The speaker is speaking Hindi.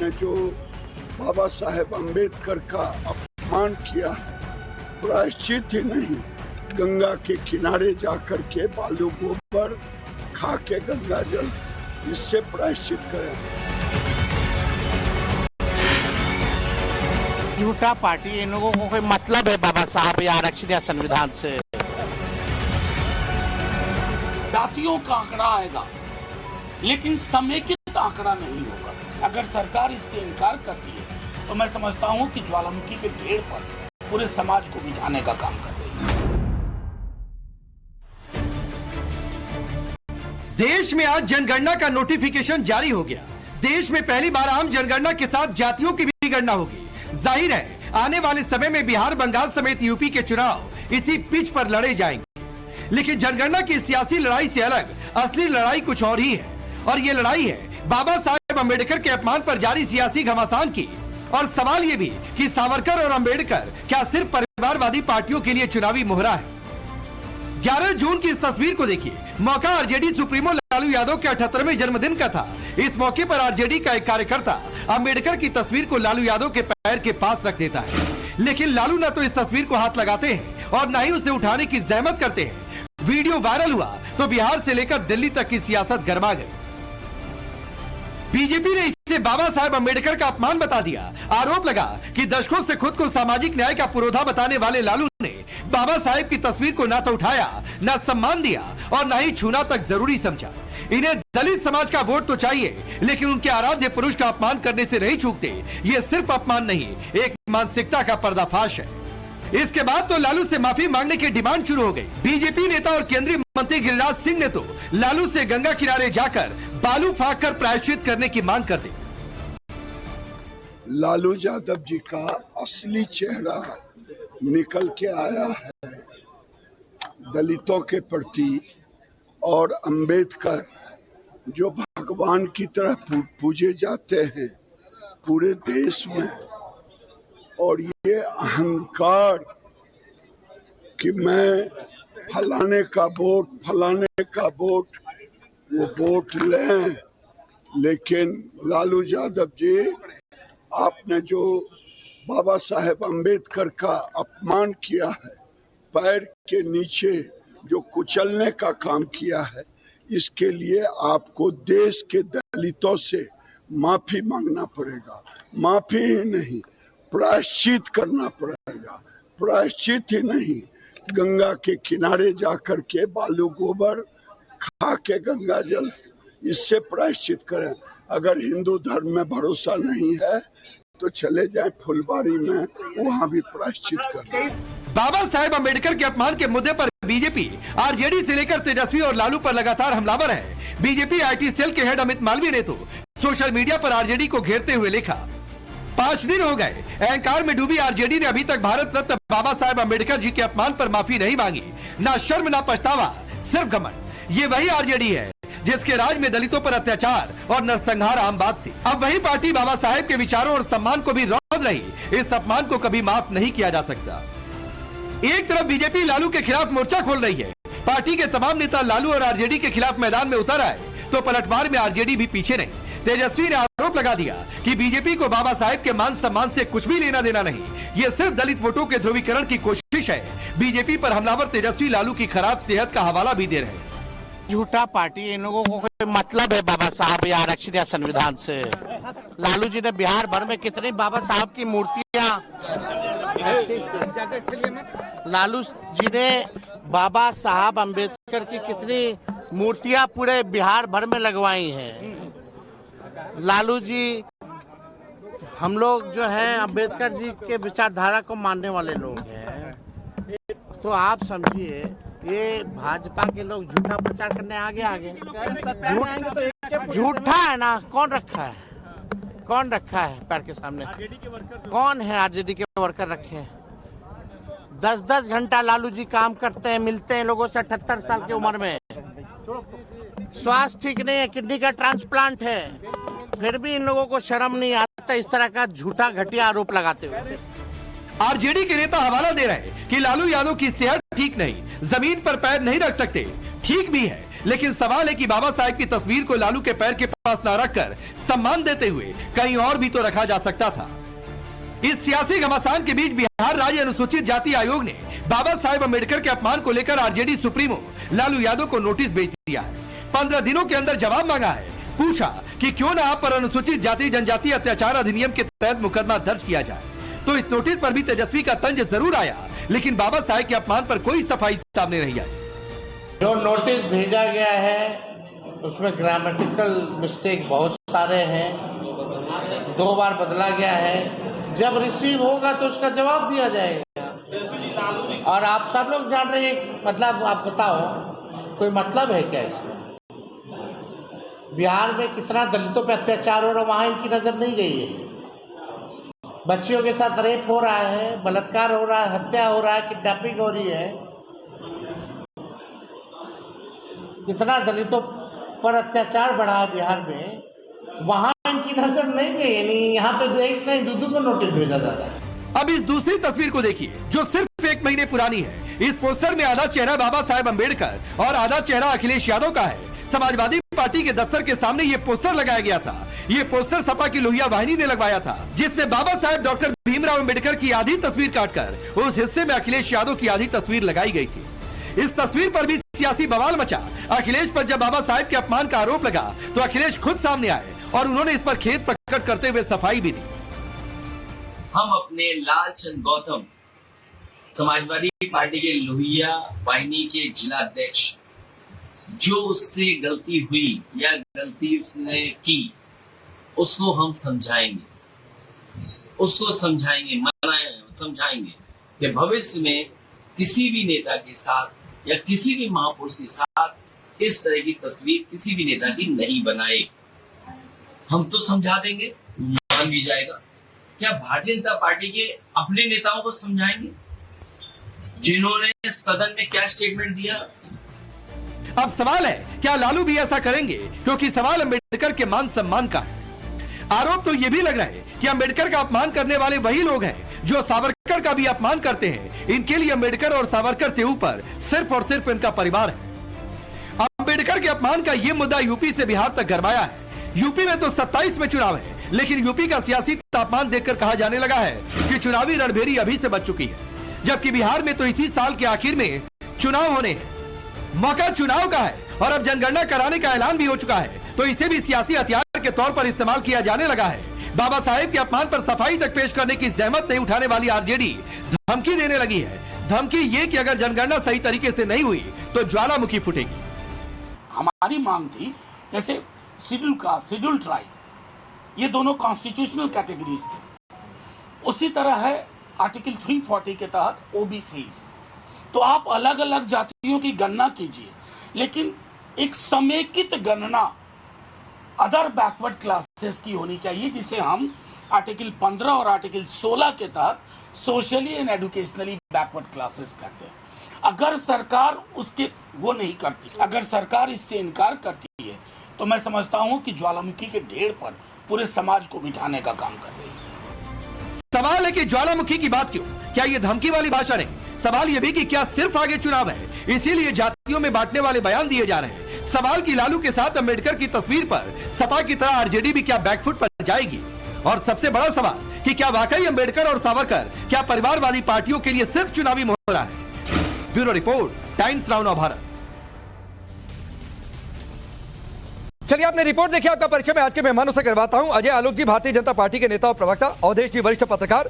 आपने जो बाबा साहेब अम्बेडकर का अपमान किया है, प्रायश्चित ही नहीं, गंगा के किनारे जाकर के बालू गोबर खा के गंगा जल, इससे प्रायश्चित करें। झूठा पार्टी, इन लोगों को कोई मतलब है बाबा साहब या आरक्षण या संविधान से? जातियों का आंकड़ा आएगा, लेकिन समेकित आंकड़ा नहीं होगा। अगर सरकार इससे इनकार करती है तो मैं समझता हूं कि ज्वालामुखी के ढेर पर पूरे समाज को बिठाने का काम कर रही है। देश में आज जनगणना का नोटिफिकेशन जारी हो गया। देश में पहली बार आम जनगणना के साथ जातियों की भी गणना होगी। जाहिर है आने वाले समय में बिहार, बंगाल समेत यूपी के चुनाव इसी पिच पर लड़े जाएंगे। लेकिन जनगणना की सियासी लड़ाई से अलग असली लड़ाई कुछ और ही है, और ये लड़ाई है बाबा साहेब अम्बेडकर के अपमान पर जारी सियासी घमासान की। और सवाल ये भी कि सावरकर और अम्बेडकर क्या सिर्फ परिवारवादी पार्टियों के लिए चुनावी मोहरा है? 11 जून की इस तस्वीर को देखिए। मौका आरजेडी सुप्रीमो लालू यादव के 78वें जन्मदिन का था। इस मौके पर आरजेडी का एक कार्यकर्ता अम्बेडकर की तस्वीर को लालू यादव के पैर के पास रख देता है, लेकिन लालू न तो इस तस्वीर को हाथ लगाते हैं और न ही उसे उठाने की जहमत करते हैं। वीडियो वायरल हुआ तो बिहार से लेकर दिल्ली तक की सियासत गर्मा गई। बीजेपी ने इसे बाबा साहेब अम्बेडकर का अपमान बता दिया। आरोप लगा कि दशकों से खुद को सामाजिक न्याय का पुरोधा बताने वाले लालू ने बाबा साहेब की तस्वीर को न तो उठाया, न सम्मान दिया और न ही छूना तक जरूरी समझा। इन्हें दलित समाज का वोट तो चाहिए, लेकिन उनके आराध्य पुरुष का अपमान करने से नहीं चूकते। ये सिर्फ अपमान नहीं, एक मानसिकता का पर्दाफाश है। इसके बाद तो लालू से माफी मांगने की डिमांड शुरू हो गई। बीजेपी नेता और केंद्रीय मंत्री गिरिराज सिंह ने तो लालू से गंगा किनारे जाकर बालू फाँक कर प्रायश्चित करने की मांग कर दी। लालू यादव जी का असली चेहरा निकल के आया है दलितों के प्रति, और अंबेडकर जो भगवान की तरह पूजे जाते हैं पूरे देश में, और ये अहंकार कि मैं फलाने का वोट वो वोट लें। लेकिन लालू यादव जी, आपने जो बाबा साहेब अम्बेडकर का अपमान किया है, पैर के नीचे जो कुचलने का काम किया है, इसके लिए आपको देश के दलितों से माफी मांगना पड़ेगा। माफी ही नहीं, प्रायश्चित करना पड़ेगा। प्रायश्चित ही नहीं, गंगा के किनारे जाकर के बालू गोबर खा के गंगा जल, इससे प्रायश्चित करें। अगर हिंदू धर्म में भरोसा नहीं है तो चले जाएं फुलबाड़ी में, वहाँ भी प्रायश्चित करें। बाबा साहेब अम्बेडकर के अपमान के मुद्दे पर बीजेपी आरजेडी से लेकर तेजस्वी और लालू पर लगातार हमलावर है। बीजेपी आईटी सेल के हेड अमित मालवीय ने तो सोशल मीडिया पर आरजेडी को घेरते हुए लिखा, 5 दिन हो गए, अहंकार में डूबी आरजेडी ने अभी तक भारत रत्न बाबा साहेब अम्बेडकर जी के अपमान पर माफी नहीं मांगी। ना शर्म ना पछतावा, सिर्फ घमंड। ये वही आरजेडी है जिसके राज में दलितों पर अत्याचार और नरसंहार आम बात थी। अब वही पार्टी बाबा साहेब के विचारों और सम्मान को भी रौंद रही। इस अपमान को कभी माफ नहीं किया जा सकता। एक तरफ बीजेपी लालू के खिलाफ मोर्चा खोल रही है। पार्टी के तमाम नेता लालू और आरजेडी के खिलाफ मैदान में उतर आए तो पलटवार में आरजेडी भी पीछे नहीं। तेजस्वी ने आरोप लगा दिया कि बीजेपी को बाबा साहेब के मान सम्मान से कुछ भी लेना देना नहीं, ये सिर्फ दलित वोटों के ध्रुवीकरण की कोशिश है। बीजेपी पर हमलावर तेजस्वी लालू की खराब सेहत का हवाला भी दे रहे हैं। झूठा पार्टी, इन लोगों को कोई मतलब है बाबा साहब या आरक्षण या संविधान से? लालू जी ने बिहार भर में कितनी बाबा साहब की मूर्तियां, लालू जी ने बाबा साहब अम्बेडकर की कितनी मूर्तियां पूरे बिहार भर में लगवाई हैं। लालू जी, हम लोग जो है अम्बेडकर जी के विचारधारा को मानने वाले लोग हैं, तो आप समझिए ये भाजपा के लोग झूठा प्रचार करने आगे झूठा है ना। कौन रखा है पैर के सामने? कौन है आरजेडी के वर्कर रखे हैं? 10-10 घंटा लालू जी काम करते हैं, मिलते हैं लोगों से 78 साल की उम्र में। स्वास्थ्य ठीक नहीं है, किडनी का ट्रांसप्लांट है, फिर भी इन लोगों को शर्म नहीं आता इस तरह का झूठा घटिया आरोप लगाते हुए। आरजेडी के नेता हवाला दे रहे हैं कि लालू यादव की सेहत ठीक नहीं, जमीन पर पैर नहीं रख सकते। ठीक भी है, लेकिन सवाल है कि बाबा साहेब की तस्वीर को लालू के पैर के पास न रखकर सम्मान देते हुए कहीं और भी तो रखा जा सकता था। इस सियासी घमासान के बीच बिहार राज्य अनुसूचित जाति आयोग ने बाबा साहेब अम्बेडकर के अपमान को लेकर आरजेडी सुप्रीमो लालू यादव को नोटिस भेज दिया है। 15 दिनों के अंदर जवाब मांगा है। पूछा कि क्यों न आप पर अनुसूचित जाति जनजाति अत्याचार अधिनियम के तहत मुकदमा दर्ज किया जाए। तो इस नोटिस पर भी तेजस्वी का तंज जरूर आया, लेकिन बाबा साहेब के अपमान पर कोई सफाई सामने नहीं आई। जो नोटिस भेजा गया है उसमें ग्रामेटिकल मिस्टेक बहुत सारे हैं, 2 बार बदला गया है। जब रिसीव होगा तो उसका जवाब दिया जाएगा। और आप सब लोग जान रहे हैं, मतलब आप बताओ कोई मतलब है क्या इसमें? बिहार में कितना दलितों पर अत्याचार हो रहा है, वहां इनकी नजर नहीं गई है। बच्चियों के साथ रेप हो रहा है, बलात्कार हो रहा है, हत्या हो रहा है, किडनैपिंग हो रही है। कितना दलितों पर अत्याचार बढ़ा है बिहार में, वहां इनकी नजर नहीं गई। यानी यहाँ तो एक नहीं 2 को नोटिस भेजा जाता है। अब इस दूसरी तस्वीर को देखिए जो सिर्फ 1 महीने पुरानी है। इस पोस्टर में आधा चेहरा बाबा साहेब अम्बेडकर और आधा चेहरा अखिलेश यादव का है। समाजवादी पार्टी के दफ्तर के सामने ये पोस्टर लगाया गया था। ये पोस्टर सपा की लोहिया वाहिनी ने लगवाया था, जिसमें बाबा साहेब डॉक्टर भीमराव अम्बेडकर की आधी तस्वीर काटकर उस हिस्से में अखिलेश यादव की आधी तस्वीर लगाई गई थी। इस तस्वीर पर भी सियासी बवाल मचा। अखिलेश पर जब बाबा साहेब के अपमान का आरोप लगा तो अखिलेश खुद सामने आए और उन्होंने इस पर खेद प्रकट करते हुए सफाई भी दी। हम अपने लालचंद गौतम समाजवादी पार्टी के लोहिया वाहिनी के जिला अध्यक्ष, जो उससे गलती हुई या गलती उसने की, उसको हम समझाएंगे, समझाएंगे कि भविष्य में किसी भी नेता के साथ या किसी भी महापुरुष के साथ इस तरह की तस्वीर किसी भी नेता की नहीं बनाए। हम तो समझा देंगे, मान भी जाएगा। क्या भारतीय जनता पार्टी के अपने नेताओं को समझाएंगे जिन्होंने सदन में क्या स्टेटमेंट दिया? अब सवाल है क्या लालू भी ऐसा करेंगे, क्योंकि सवाल अम्बेडकर के मान सम्मान का है। आरोप तो ये भी लग रहा है कि अम्बेडकर का अपमान करने वाले वही लोग हैं जो सावरकर का भी अपमान करते हैं। इनके लिए अम्बेडकर और सावरकर से ऊपर सिर्फ और सिर्फ इनका परिवार है। अम्बेडकर के अपमान का ये मुद्दा यूपी से बिहार तक गरमाया है। यूपी में तो 27 में चुनाव है, लेकिन यूपी का सियासी तापमान देखकर कहा जाने लगा है कि चुनावी रणभेरी अभी से बच चुकी है, जबकि बिहार में तो इसी साल के आखिर में चुनाव होने हैं। मौका चुनाव का है और अब जनगणना कराने का ऐलान भी हो चुका है, तो इसे भी सियासी हथियार के तौर पर इस्तेमाल किया जाने लगा है। बाबा साहेब के अपमान पर सफाई तक पेश करने की जहमत नहीं उठाने वाली आरजेडी धमकी देने लगी है। धमकी ये कि अगर जनगणना सही तरीके से नहीं हुई तो ज्वालामुखी फूटेगी। हमारी मांग थी जैसे शेड्यूल कास्ट, शेड्यूल ट्राइब, ये दोनों कॉन्स्टिट्यूशनल कैटेगरीज थे। उसी तरह है आर्टिकल 340 के तहत ओबीसीज। तो आप अलग अलग जातियों की गणना कीजिए, लेकिन एक समेकित गणना अदर बैकवर्ड क्लासेस की होनी चाहिए, जिसे हम आर्टिकल 15 और आर्टिकल 16 के तहत socially and educationally backward classes कहते हैं। अगर सरकार उसके वो नहीं करती, अगर सरकार इससे इनकार करती है, तो मैं समझता हूं कि ज्वालामुखी के ढेर पर पूरे समाज को बिठाने का काम कर रही है। सवाल है कि ज्वालामुखी की बात क्यों? क्या ये धमकी वाली भाषा नहीं? सवाल ये भी कि क्या सिर्फ आगे चुनाव है, इसीलिए जातियों में बांटने वाले बयान दिए जा रहे हैं? सवाल की लालू के साथ अम्बेडकर की तस्वीर पर सपा की तरह आरजेडी भी क्या बैकफुट पर जाएगी? और सबसे बड़ा सवाल कि क्या वाकई अम्बेडकर और सावरकर क्या परिवारवादी पार्टियों के लिए सिर्फ चुनावी मोहरा है? ब्यूरो रिपोर्ट, टाइम्स नाउ नव भारत। चलिए आपने रिपोर्ट देखी, आपका परिचय मैं आज के मेहमानों से करवाता हूं। अजय आलोक जी भारतीय जनता पार्टी के नेता और प्रवक्ता, अवधेश जी वरिष्ठ पत्रकार,